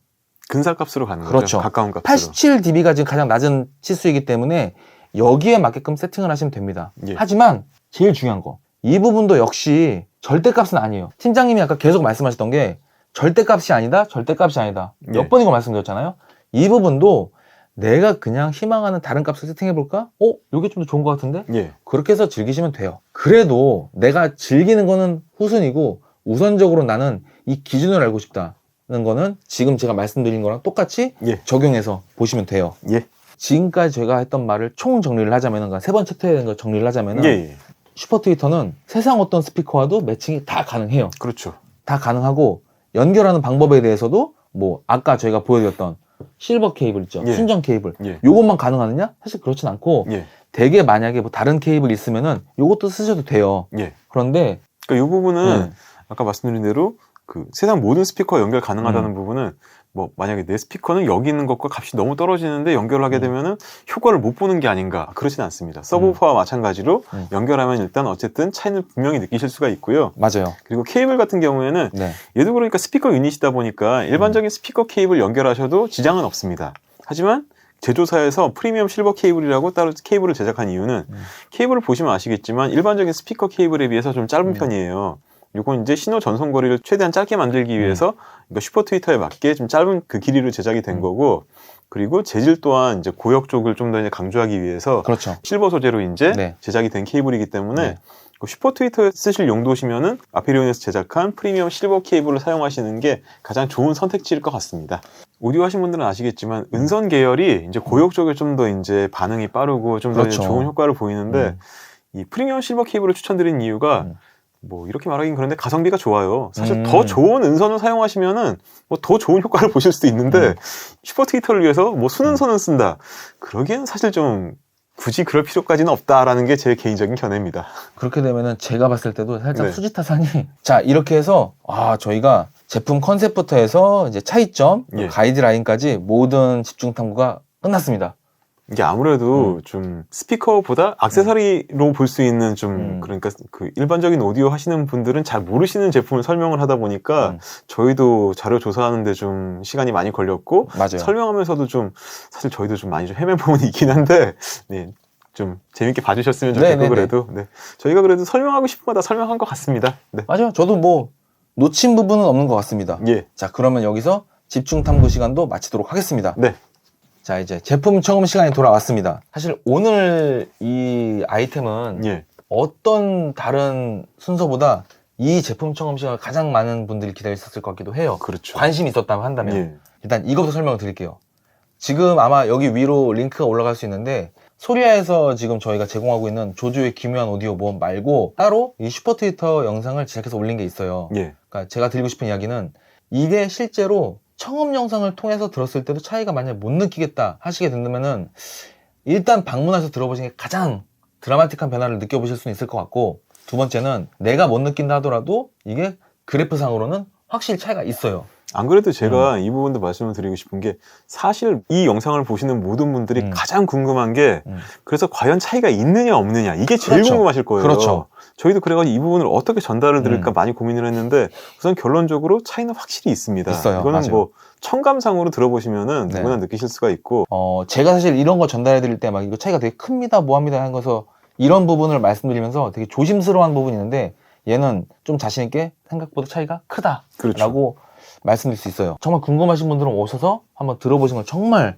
근사값으로 가는 그렇죠. 거죠. 가까운 값으로. 87dB가 지금 가장 낮은 치수이기 때문에 여기에 맞게끔 세팅을 하시면 됩니다. 예. 하지만 제일 중요한 거, 이 부분도 역시 절대값은 아니에요. 팀장님이 아까 계속 말씀하셨던 게 절대값이 아니다, 절대값이 아니다. 몇 예. 번이고 말씀드렸잖아요. 이 부분도 내가 그냥 희망하는 다른 값을 세팅해볼까? 이게 좀 더 좋은 것 같은데? 예, 그렇게 해서 즐기시면 돼요. 그래도 내가 즐기는 거는 후순이고 우선적으로 나는 이 기준을 알고 싶다는 거는 지금 제가 말씀드린 거랑 똑같이 예. 적용해서 보시면 돼요. 예, 지금까지 제가 했던 말을 총 정리를 하자면은, 그러니까 세 번째 챕터에 거 정리를 하자면은, 예, 예. 슈퍼트위터는 세상 어떤 스피커와도 매칭이 다 가능해요. 그렇죠. 다 가능하고 연결하는 방법에 대해서도 뭐 아까 저희가 보여드렸던 실버 케이블 있죠. 예. 순정 케이블. 예, 요것만 가능하느냐? 사실 그렇진 않고 예, 대개 만약에 뭐 다른 케이블 있으면은 요것도 쓰셔도 돼요. 예. 그런데 그러니까 이 부분은 네. 아까 말씀드린 대로 그 세상 모든 스피커 연결 가능하다는 부분은 뭐 만약에 내 스피커는 여기 있는 것과 값이 너무 떨어지는데 연결을 하게 되면은 효과를 못 보는 게 아닌가 그렇진 않습니다. 서브우퍼와 마찬가지로 연결하면 일단 어쨌든 차이는 분명히 느끼실 수가 있고요. 맞아요. 그리고 케이블 같은 경우에는 네. 얘도 그러니까 스피커 유닛이다 보니까 일반적인 스피커 케이블 연결하셔도 지장은 없습니다. 하지만 제조사에서 프리미엄 실버 케이블이라고 따로 케이블을 제작한 이유는 케이블을 보시면 아시겠지만 일반적인 스피커 케이블에 비해서 좀 짧은 편이에요. 이건 이제 신호 전송 거리를 최대한 짧게 만들기 위해서 그러니까 슈퍼트위터에 맞게 좀 짧은 그 길이로 제작이 된 거고, 그리고 재질 또한 이제 고역 쪽을 좀 더 이제 강조하기 위해서 그렇죠. 실버 소재로 이제 네. 제작이 된 케이블이기 때문에 네. 그 슈퍼트위터에 쓰실 용도시면은 아페리온에서 제작한 프리미엄 실버 케이블을 사용하시는 게 가장 좋은 선택지일 것 같습니다. 오디오 하신 분들은 아시겠지만 은선 계열이 이제 고역 쪽에 좀 더 이제 반응이 빠르고 좀 더 그렇죠. 좋은 효과를 보이는데 이 프리미엄 실버 케이블을 추천드린 이유가 뭐 이렇게 말하긴 그런데 가성비가 좋아요. 사실 음. 더 좋은 은선을 사용하시면은 뭐 더 좋은 효과를 보실 수도 있는데 슈퍼 트위터를 위해서 뭐 순은선을 쓴다. 그러기엔 사실 좀 굳이 그럴 필요까지는 없다라는 게 제 개인적인 견해입니다. 그렇게 되면은 제가 봤을 때도 살짝 네. 수지타산이 자 이렇게 해서 저희가 제품 컨셉부터 해서 이제 차이점, 예. 가이드라인까지 모든 집중 탐구가 끝났습니다. 이게 아무래도 좀 스피커보다 액세서리로 볼 수 있는 좀 그러니까 그 일반적인 오디오 하시는 분들은 잘 모르시는 제품을 설명을 하다 보니까 저희도 자료 조사하는데 좀 시간이 많이 걸렸고 맞아요. 설명하면서도 좀 사실 저희도 좀 많이 좀 헤맨 부분이 있긴 한데 네, 좀 재밌게 봐주셨으면 좋겠고 네네네. 그래도 네. 저희가 그래도 설명하고 싶은 거 다 설명한 것 같습니다. 네. 맞아요. 저도 뭐 놓친 부분은 없는 것 같습니다. 예. 자 그러면 여기서 집중 탐구 시간도 마치도록 하겠습니다. 네. 자 이제 제품 청음 시간이 돌아왔습니다. 사실 오늘 이 아이템은 예. 어떤 다른 순서보다 이 제품 청음 시간을 가장 많은 분들이 기다려 있었을 것 같기도 해요. 그렇죠. 관심이 있었다면 한다면 예. 일단 이것부터 설명을 드릴게요. 지금 아마 여기 위로 링크가 올라갈 수 있는데 소리아에서 지금 저희가 제공하고 있는 조조의 기묘한 오디오 모험 말고 따로 이 슈퍼 트위터 영상을 제작해서 올린 게 있어요. 예. 그러니까 제가 드리고 싶은 이야기는 이게 실제로 청음 영상을 통해서 들었을 때도 차이가 만약에 못 느끼겠다 하시게 된다면은 일단 방문해서 들어보시는 게 가장 드라마틱한 변화를 느껴보실 수 있을 것 같고 두 번째는 내가 못 느낀다 하더라도 이게 그래프상으로는 확실히 차이가 있어요. 안 그래도 제가 이 부분도 말씀을 드리고 싶은 게 사실 이 영상을 보시는 모든 분들이 가장 궁금한 게 그래서 과연 차이가 있느냐 없느냐 이게 제일 그렇죠. 궁금하실 거예요. 그렇죠. 저희도 그래가지고 이 부분을 어떻게 전달을 드릴까 많이 고민을 했는데 우선 결론적으로 차이는 확실히 있습니다. 있어요. 이거는 맞아요. 뭐 청감상으로 들어보시면은 네. 누구나 느끼실 수가 있고 제가 사실 이런 거 전달해 드릴 때 막 이거 차이가 되게 큽니다, 뭐합니다 하는 거서 이런 부분을 말씀드리면서 되게 조심스러워한 부분이 있는데 얘는 좀 자신있게 생각보다 차이가 크다 그렇죠. 라고 말씀드릴 수 있어요. 정말 궁금하신 분들은 오셔서 한번 들어보시는 걸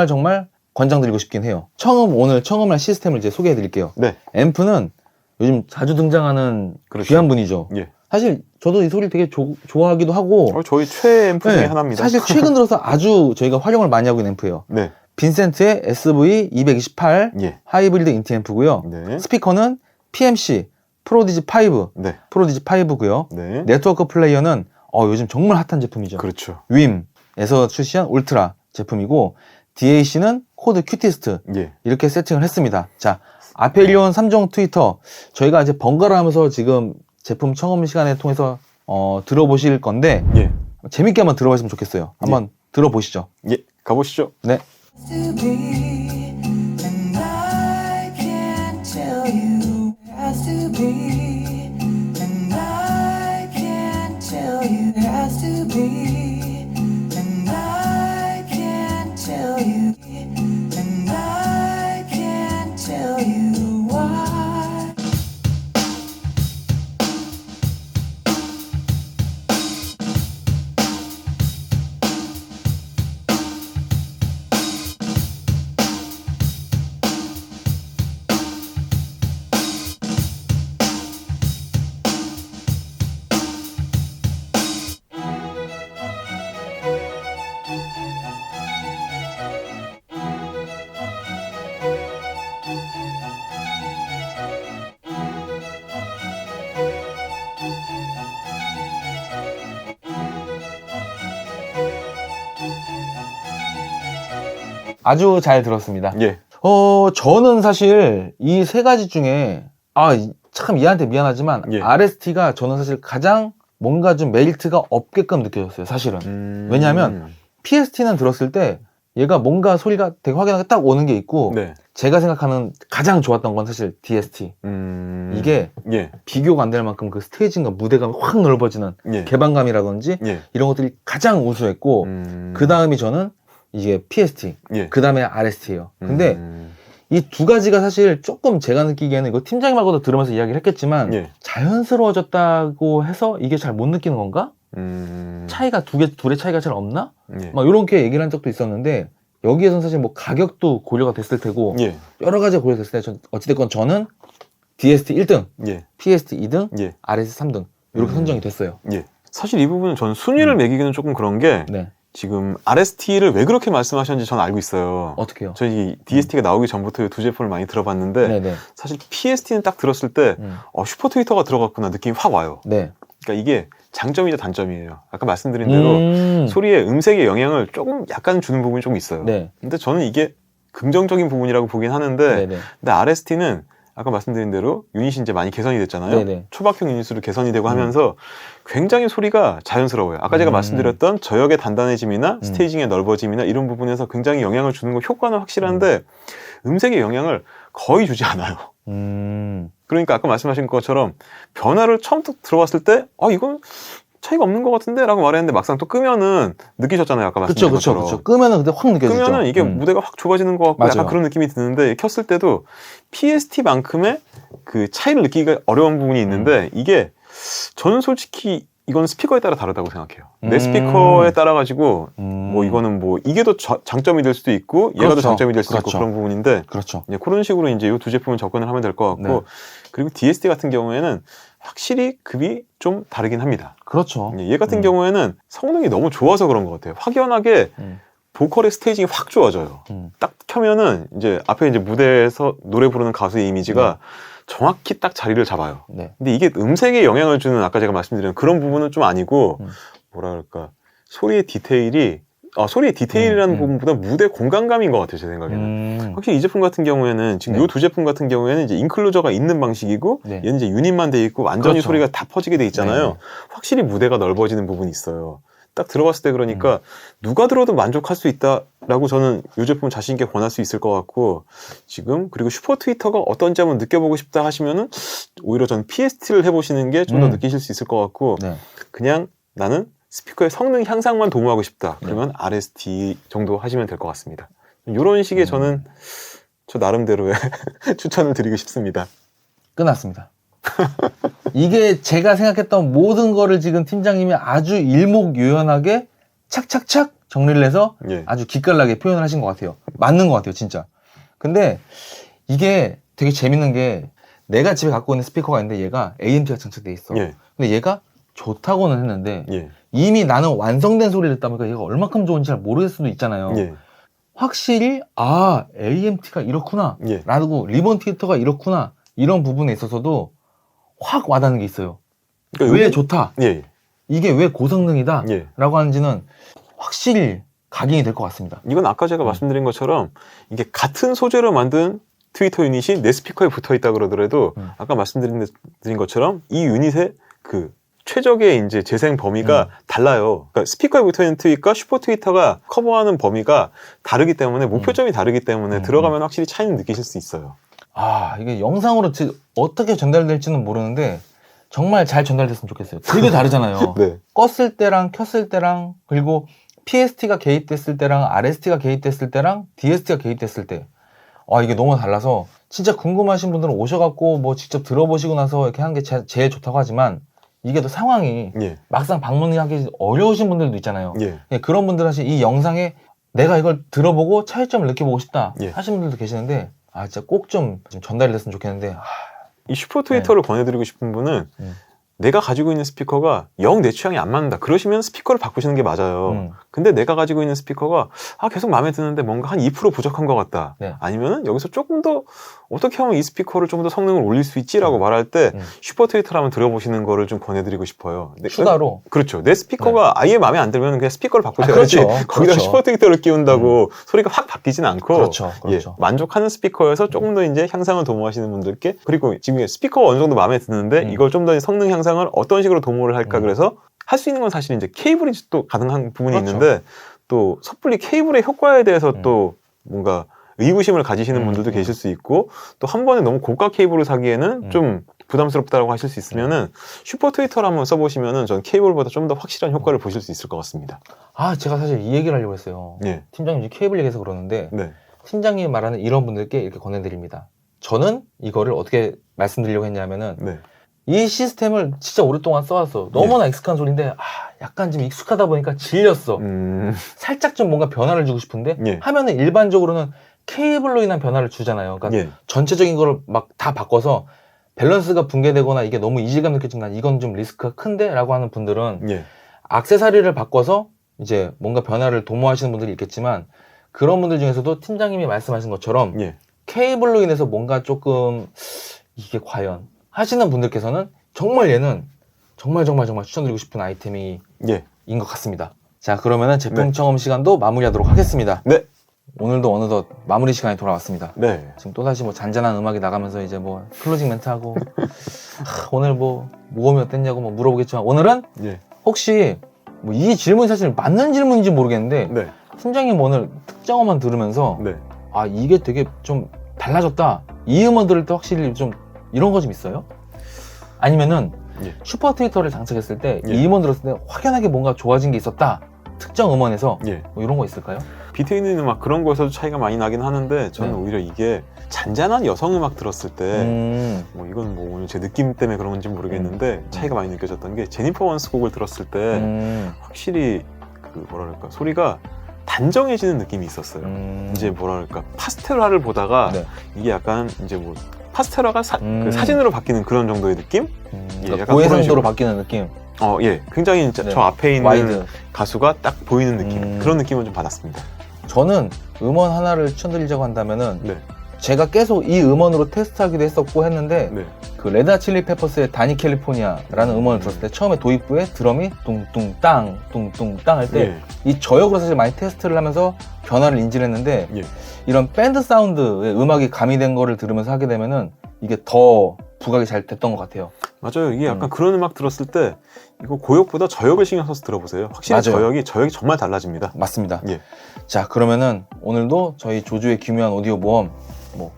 정말 권장드리고 싶긴 해요. 오늘 청음할 시스템을 이제 소개해 드릴게요. 네. 앰프는 요즘 자주 등장하는 그렇죠. 귀한 분이죠. 예. 사실 저도 이 소리를 되게 좋아하기도 하고 저희 최애 앰프 중에 네, 하나입니다. 사실 최근 들어서 아주 저희가 활용을 많이 하고 있는 앰프예요. 네. 빈센트의 SV228 예. 하이브리드 인티 앰프고요. 네. 스피커는 PMC 프로디지 5, 네. 프로디지 5고요. 네. 네트워크 플레이어는 요즘 정말 핫한 제품이죠. 그렇죠. 윰에서 출시한 울트라 제품이고 DAC는 코드 큐티스트 예. 이렇게 세팅을 했습니다. 자, 아펠리온 3종 트위터 저희가 이제 번갈아 하면서 지금 제품 청음 시간을 통해서 들어보실 건데 예. 재밌게 한번 들어보시면 좋겠어요. 한번 들어보시죠. 예. 가보시죠. 네. to be, and I can't tell you it has to be, and I can't tell you it has to be, and I can't tell you, and I can't tell you why. 아주 잘 들었습니다. 예. 저는 사실 이 세 가지 중에 참 얘한테 미안하지만 예. RST가 저는 사실 가장 뭔가 좀 메리트가 없게끔 느껴졌어요. 사실은. 왜냐하면 PST는 들었을 때 얘가 뭔가 소리가 되게 확연하게 딱 오는 게 있고 네. 제가 생각하는 가장 좋았던 건 사실 DST. 이게 예. 비교가 안 될 만큼 그 스테이징과 무대감이 확 넓어지는 예. 개방감이라든지 예. 이런 것들이 가장 우수했고 그 다음이 저는 이게 PST, 예. 그 다음에 RST예요. 근데 이 두 가지가 사실 조금 제가 느끼기에는 이거 팀장님 말고도 들으면서 이야기를 했겠지만 예. 자연스러워졌다고 해서 이게 잘 못 느끼는 건가? 차이가 둘의 차이가 잘 없나? 예. 막 이렇게 얘기를 한 적도 있었는데 여기에서는 사실 뭐 가격도 고려가 됐을 테고 예. 여러 가지가 고려됐을 때 어찌됐건 저는 DST 1등, 예. PST 2등, 예. RST 3등 이렇게 선정이 됐어요. 예. 사실 이 부분은 저는 순위를 매기기는 조금 그런 게 네. 지금 RST를 왜 그렇게 말씀하셨는지 저는 알고 있어요. 어떻게요? 저희 DST가 나오기 전부터 이 두 제품을 많이 들어봤는데 네네. 사실 PST는 딱 들었을 때 슈퍼 트위터가 들어갔구나 느낌이 확 와요. 네. 그러니까 이게 장점이자 단점이에요. 아까 말씀드린 대로 소리에 음색에 영향을 조금 약간 주는 부분이 좀 있어요. 네. 근데 저는 이게 긍정적인 부분이라고 보긴 하는데 네네. 근데 RST는 아까 말씀드린 대로 유닛이 이제 많이 개선이 됐잖아요. 네네. 초박형 유닛으로 개선이 되고 하면서 굉장히 소리가 자연스러워요. 아까 제가 말씀드렸던 저역의 단단해짐이나 스테이징의 넓어짐이나 이런 부분에서 굉장히 영향을 주는 거 효과는 확실한데 음색에 영향을 거의 주지 않아요. 그러니까 아까 말씀하신 것처럼 변화를 처음 들어봤을 때 이건 차이가 없는 것 같은데 라고 말했는데 막상 또 끄면은 느끼셨잖아요. 아까 말씀드린 것처럼. 그쵸. 끄면은 근데 확 느껴지죠. 끄면은 이게 무대가 확 좁아지는 것 같고 맞아요. 약간 그런 느낌이 드는데 켰을 때도 PST만큼의 그 차이를 느끼기가 어려운 부분이 있는데 이게 저는 솔직히 이건 스피커에 따라 다르다고 생각해요. 내 스피커에 따라 가지고 뭐 이거는 뭐 이게 더 장점이 될 수도 있고 얘가 그렇죠. 더 장점이 될 수도 있고 그렇죠. 그런 부분인데 그렇죠. 네, 그런 식으로 이제 이 두 제품을 접근을 하면 될 것 같고 네. 그리고 DST 같은 경우에는 확실히 급이 좀 다르긴 합니다. 그렇죠. 얘 같은 경우에는 성능이 너무 좋아서 그런 것 같아요. 확연하게 보컬의 스테이징이 확 좋아져요. 딱 켜면은 이제 앞에 이제 무대에서 노래 부르는 가수의 이미지가 정확히 딱 자리를 잡아요. 네. 근데 이게 음색에 영향을 주는 아까 제가 말씀드린 그런 부분은 좀 아니고 뭐라 그럴까 소리의 디테일이 소리의 디테일이라는 부분보다 무대 공간감인 것 같아요. 제 생각에는. 확실히 이 제품 같은 경우에는 지금 네. 이 두 제품 같은 경우에는 이제 인클루저가 있는 방식이고 네. 얘는 이제 유닛만 돼 있고 완전히 그렇죠. 소리가 다 퍼지게 돼 있잖아요. 네. 확실히 무대가 넓어지는 부분이 있어요. 딱 들어봤을 때 그러니까 누가 들어도 만족할 수 있다라고 저는 이 제품 자신 있게 권할 수 있을 것 같고 지금 그리고 슈퍼 트위터가 어떤지 한번 느껴보고 싶다 하시면은 오히려 저는 PST를 해보시는 게 좀 더 느끼실 수 있을 것 같고 네. 그냥 나는 스피커의 성능 향상만 도모하고 싶다 그러면 RST 정도 하시면 될 것 같습니다. 이런 식의 저는 저 나름대로의 추천을 드리고 싶습니다. 끝났습니다. 이게 제가 생각했던 모든 거를 지금 팀장님이 아주 일목요연하게 착착착 정리를 해서 예. 아주 기깔나게 표현을 하신 것 같아요. 맞는 것 같아요, 진짜. 근데 이게 되게 재밌는 게 내가 집에 갖고 있는 스피커가 있는데 얘가 AMT가 장착돼 있어. 예. 근데 얘가 좋다고는 했는데 예. 이미 나는 완성된 소리를 듣다 보니까 얘가 얼마큼 좋은지 잘 모를 수도 있잖아요. 예. 확실히 AMT가 이렇구나 예. 라고 리본 트위터가 이렇구나 이런 부분에 있어서도 확 와닿는 게 있어요. 그러니까 왜 여기- 좋다, 예. 이게 왜 고성능이다 예. 라고 하는지는 확실히 각인이 될 것 같습니다. 이건 아까 제가 말씀드린 것처럼 이게 같은 소재로 만든 트위터 유닛이 내 스피커에 붙어 있다 그러더라도 아까 말씀드린 것처럼 이 유닛의 그 최적의 이제 재생 범위가 달라요. 그러니까 스피커에 붙어 있는 트윗과 슈퍼 트위터가 커버하는 범위가 다르기 때문에 목표점이 다르기 때문에 들어가면 확실히 차이는 느끼실 수 있어요. 이게 영상으로 어떻게 전달될지는 모르는데 정말 잘 전달됐으면 좋겠어요. 되게 다르잖아요. 네. 껐을 때랑 켰을 때랑 그리고 PST가 개입됐을 때랑 RST가 개입됐을 때랑 DST가 개입됐을 때 이게 너무 달라서 진짜 궁금하신 분들은 오셔갖고 뭐 직접 들어보시고 나서 이렇게 하는 게 제일 좋다고 하지만 이게 또 상황이 예. 막상 방문하기 어려우신 분들도 있잖아요. 예. 예, 그런 분들 사실 이 영상에 내가 이걸 들어보고 차이점을 느껴보고 싶다 예. 하시는 분들도 계시는데 진짜 꼭 좀 전달이 됐으면 좋겠는데 이 슈퍼 트위터를 권해드리고 싶은 분은 내가 가지고 있는 스피커가 영 내 취향이 안 맞는다. 그러시면 스피커를 바꾸시는 게 맞아요. 근데 내가 가지고 있는 스피커가 계속 마음에 드는데 뭔가 한 2% 부족한 것 같다. 네. 아니면은 여기서 조금 더 어떻게 하면 이 스피커를 좀 더 성능을 올릴 수 있지라고 말할 때 슈퍼 트위터를 한번 들어보시는 거를 좀 권해드리고 싶어요. 추가로 그렇죠. 내 스피커가 아예 마음에 안 들면 그냥 스피커를 바꾸셔야지. 그렇죠. 거기다 그렇죠. 슈퍼 트위터를 끼운다고 소리가 확 바뀌진 않고 그렇죠. 그렇죠. 예, 만족하는 스피커여서 조금 더 이제 향상을 도모하시는 분들께 그리고 지금 스피커가 어느 정도 마음에 드는데 이걸 좀 더 성능 향상을 어떤 식으로 도모를 할까 그래서 할 수 있는 건 사실 이제 케이블이 또 가능한 부분이 그렇죠. 있는데 또 섣불리 케이블의 효과에 대해서 또 뭔가 의구심을 가지시는 분들도 계실 수 있고 또 한 번에 너무 고가 케이블을 사기에는 좀 부담스럽다고 하실 수 있으면은 슈퍼 트위터를 한번 써보시면은 전 케이블보다 좀 더 확실한 효과를 보실 수 있을 것 같습니다. 제가 사실 이 얘기를 하려고 했어요. 예. 팀장님 지금 케이블 얘기해서 그러는데 네. 팀장님이 말하는 이런 분들께 이렇게 권해드립니다. 저는 이거를 어떻게 말씀드리려고 했냐면은 네. 이 시스템을 진짜 오랫동안 써왔어. 너무나 익숙한 소리인데 약간 좀 익숙하다 보니까 질렸어. 살짝 좀 뭔가 변화를 주고 싶은데 예. 하면은 일반적으로는 케이블로 인한 변화를 주잖아요. 그러니까 예. 전체적인 거를 막 다 바꿔서 밸런스가 붕괴되거나 이게 너무 이질감 느껴진다. 이건 좀 리스크가 큰데? 라고 하는 분들은 예. 액세서리를 바꿔서 이제 뭔가 변화를 도모하시는 분들이 있겠지만 그런 분들 중에서도 팀장님이 말씀하신 것처럼 예. 케이블로 케이블로 인해서 뭔가 조금 이게 과연 하시는 분들께서는 정말 얘는 정말 추천드리고 싶은 아이템이 예. 인 것 같습니다. 자, 그러면은 제품 네. 청음 시간도 마무리하도록 하겠습니다. 네. 오늘도 어느덧 마무리 시간이 돌아왔습니다. 네. 지금 또다시 뭐 잔잔한 음악이 나가면서 이제 뭐 클로징 멘트 하고 오늘 뭐 모험이 어땠냐고 뭐 물어보겠지만 오늘은 예. 혹시 뭐 이 질문이 사실 맞는 질문인지 모르겠는데 네. 팀장님 오늘 특정어만 들으면서 네. 아 이게 되게 좀 달라졌다. 이 음원 들을 때 확실히 좀 이런 거 좀 있어요? 아니면은 예. 슈퍼 트위터를 장착했을 때 이 예. 음원 들었을 때 확연하게 뭔가 좋아진 게 있었다. 특정 음원에서 예. 뭐 이런 거 있을까요? 비트 있는 음악 그런 거에서도 차이가 많이 나긴 하는데 저는 네. 오히려 이게 잔잔한 여성 음악 들었을 때 뭐 이건 뭐 오늘 제 느낌 때문에 그런 건지 모르겠는데 차이가 많이 느껴졌던 게 제니퍼 원스 곡을 들었을 때 확실히 그 뭐랄까 소리가 단정해지는 느낌이 있었어요. 이제 뭐랄까 파스텔화를 보다가 네. 이게 약간 이제 뭐 파스텔화가 그 음. 사진으로 바뀌는 그런 정도의 느낌? 그러니까 약간 고해상도로 그런 식으로. 바뀌는 느낌. 예, 굉장히 네. 저 앞에 있는 와이드. 가수가 딱 보이는 느낌 그런 느낌을 좀 받았습니다. 저는 음원 하나를 추천드리자고 한다면은 네, 제가 계속 이 음원으로 테스트하기도 했었고 했는데 네, 그 레드 칠리 페퍼스의 다니 캘리포니아라는 음원을 들었을 때 처음에 도입부에 드럼이 뚱뚱땅 뚱뚱땅 할 때 이 예, 저역으로 사실 많이 테스트를 하면서 변화를 인지를 했는데 예. 이런 밴드 사운드의 음악이 가미된 거를 들으면서 하게 되면은 이게 더 부각이 잘 됐던 것 같아요. 맞아요. 이게 약간 그런 음악 들었을 때 이거 고역보다 저역을 신경 써서 들어보세요. 확실히 맞아요. 저역이 정말 달라집니다. 맞습니다. 예. 자, 그러면은 오늘도 저희 조조의 기묘한 오디오 모험 뭐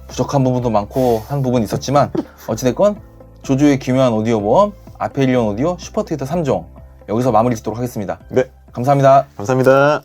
부족한 부분도 많고 한 부분이 있었지만 어찌됐건 조조의 기묘한 오디오 모험 아페일리온 오디오 슈퍼 트위터 3종 여기서 마무리 짓도록 하겠습니다. 네, 감사합니다. 감사합니다.